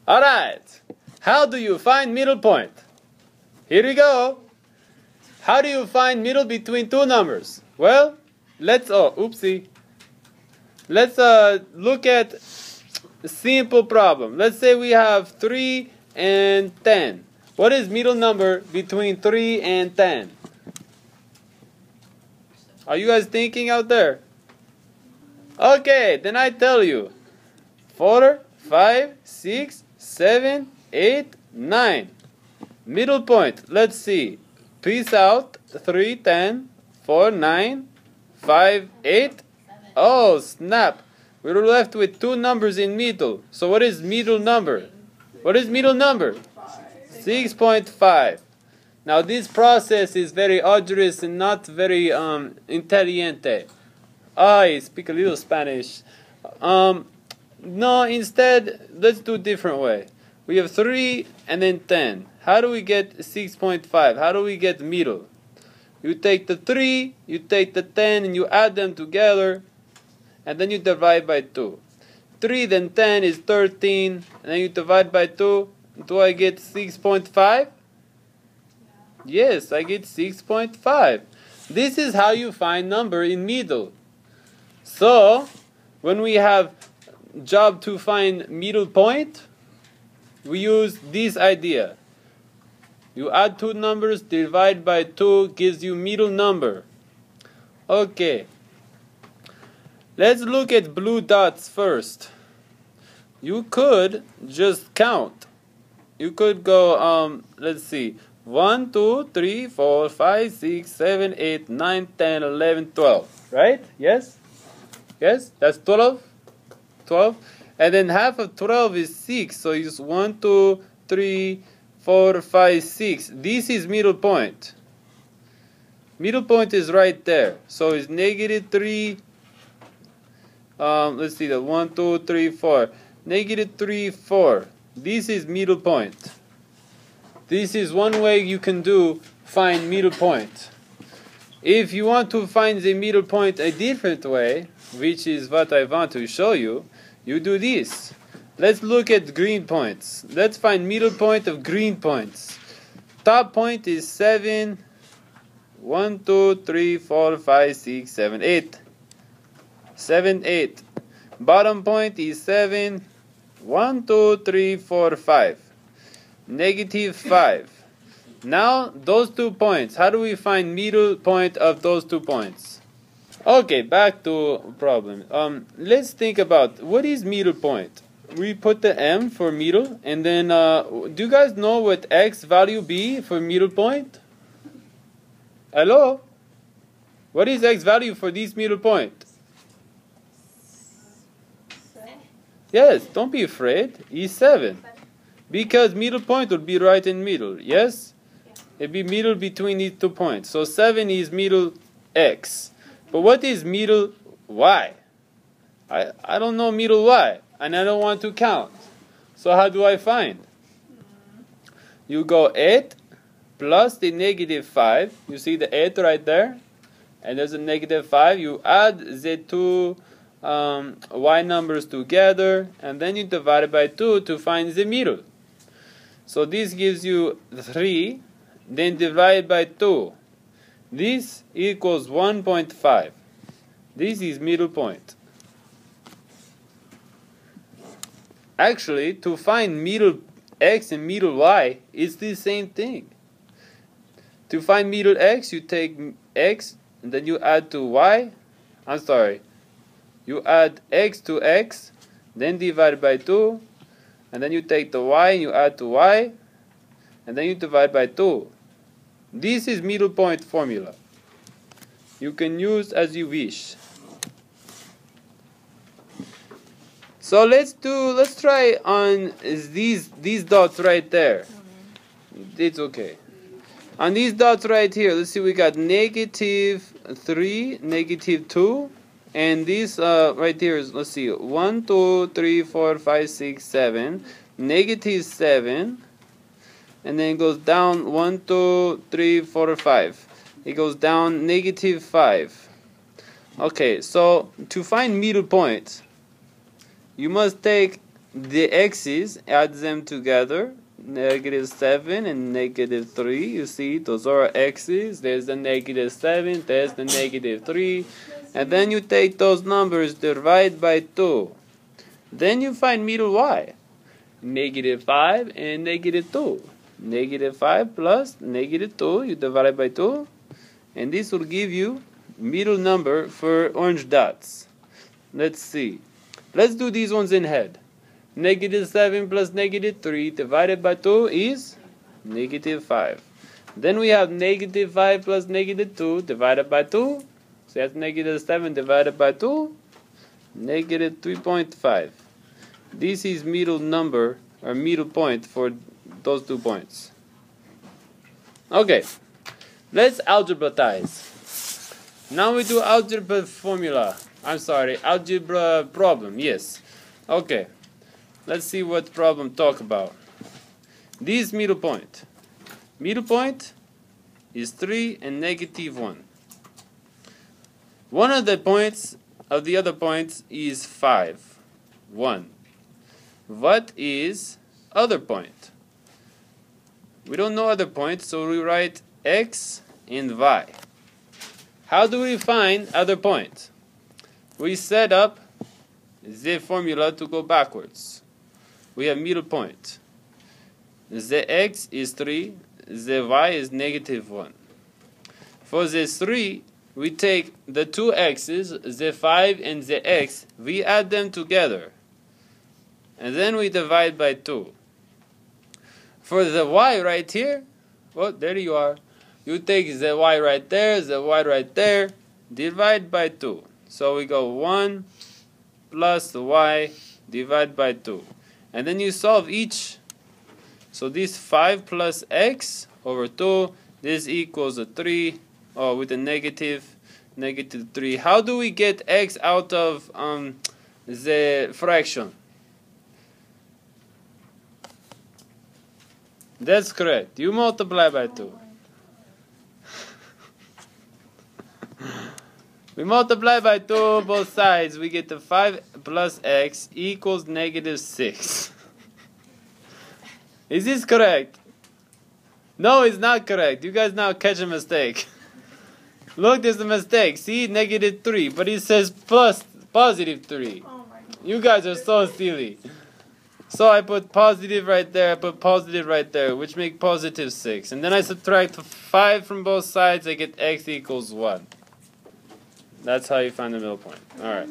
Alright, how do you find middle point? Here we go. How do you find middle between two numbers? Well, let's look at a simple problem. Let's say we have 3 and 10. What is middle number between 3 and 10? Are you guys thinking out there? Okay, then I tell you. 4, 5, 6, 7, 8, 9. Middle point. Let's see. Peace out. 3, 10, 4, 9, 5, 8. Oh, snap. We're left with two numbers in middle. So what is middle number? What is middle number? 6.5. Now this process is very arduous and not very intelligente. I speak a little Spanish. No, instead, let's do a different way. We have 3 and then 10. How do we get 6.5? How do we get middle? You take the 3, you take the 10, and you add them together, and then you divide by 2. 3 then 10 is 13, and then you divide by 2. Do I get 6.5? Yes, I get 6.5. This is how you find number in middle. So, when we have job to find middle point, we use this idea. You add two numbers, divide by 2, gives you middle number. Okay. Let's look at blue dots first. You could just count. You could go, let's see, 1, 2, 3, 4, 5, 6, 7, 8, 9, 10, 11, 12. Right? Yes? Yes? That's 12? 12? And then half of 12 is 6. So use 1, 2, 3, 4, 5, 6. This is middle point. Middle point is right there. So it's negative 3. Let's see that. 1, 2, 3, 4. Negative 3, 4. This is middle point. This is one way you can find middle point. If you want to find the middle point a different way, which is what I want to show you, you do this. Let's look at green points. Let's find middle point of green points. Top point is 7. 1, 2, 3, 4, 5, 6, 7, 8. 7, 8. Bottom point is 7. 1, 2, 3, 4, 5. Negative 5. Now, those 2 points. How do we find middle point of those 2 points? Okay, back to problem. Let's think about what is middle point. We put the M for middle, and then do you guys know what X value be for middle point? Hello? What is X value for this middle point? Yes, don't be afraid. It's 7. Because middle point would be right in middle, yes? It'd be middle between these 2 points. So 7 is middle X. But what is middle Y? I don't know middle Y, and I don't want to count. So how do I find? You go 8 plus the negative 5. You see the 8 right there? And there's a negative 5. You add the 2 Y numbers together, and then you divide it by 2 to find the middle. So this gives you 3, then divide by 2. This equals 1.5. This is middle point. Actually, to find middle X and middle Y, it's the same thing. To find middle X, you take X, and then you add to Y. I'm sorry. You add X to X, then divide by 2, and then you take the Y and you add to Y, and then you divide by 2. This is middle point formula. You can use as you wish. So let's try on these dots right there. It's okay. On these dots right here, let's see, we got negative 3, negative 2, and this right here is, let's see, 1, 2, 3, 4, 5, 6, 7, negative 7, and then it goes down 1, 2, 3, 4, 5. It goes down negative 5. Okay, so to find middle point, you must take the x's, add them together, -7 and -3. You see, those are x's. There's the -7, there's the -3. And then you take those numbers, divide by 2. Then you find middle y. -5 and -2. -5 plus -2, you divide by 2. And this will give you middle number for orange dots. Let's see. Let's do these ones in head. -7 plus -3 divided by 2 is -5. Then we have -5 plus -2 divided by 2. So that's -7 divided by 2, -3.5. This is middle number, or middle point for those 2 points. Okay, let's algebraize. Now we do algebra formula. I'm sorry, algebra problem, yes. Okay, let's see what problem talk about. This middle point. Middle point is 3 and -1. One of the points of the other points is 5, 1. What is other point? We don't know other points, so we write x and y. How do we find other point? We set up the formula to go backwards. We have middle point. The x is 3, the y is -1. For the 3, we take the 2 x's, the 5 and the x, we add them together. And then we divide by 2. For the y right here, well, there you are. You take the y right there, the y right there, divide by 2. So we go 1 plus the y, divide by 2. And then you solve each. So this 5 plus x over 2, this equals a 3, with a -3. How do we get x out of the fraction? That's correct. You multiply by 2. We multiply by 2 both sides. We get the 5 plus x equals -6. Is this correct? No, it's not correct. You guys now catch a mistake. Look, there's a mistake. See, -3, but it says plus +3. Oh my God. You guys are so silly. So I put positive right there, I put positive right there, which make +6. And then I subtract 5 from both sides, I get x equals 1. That's how you find the middle point. Alright.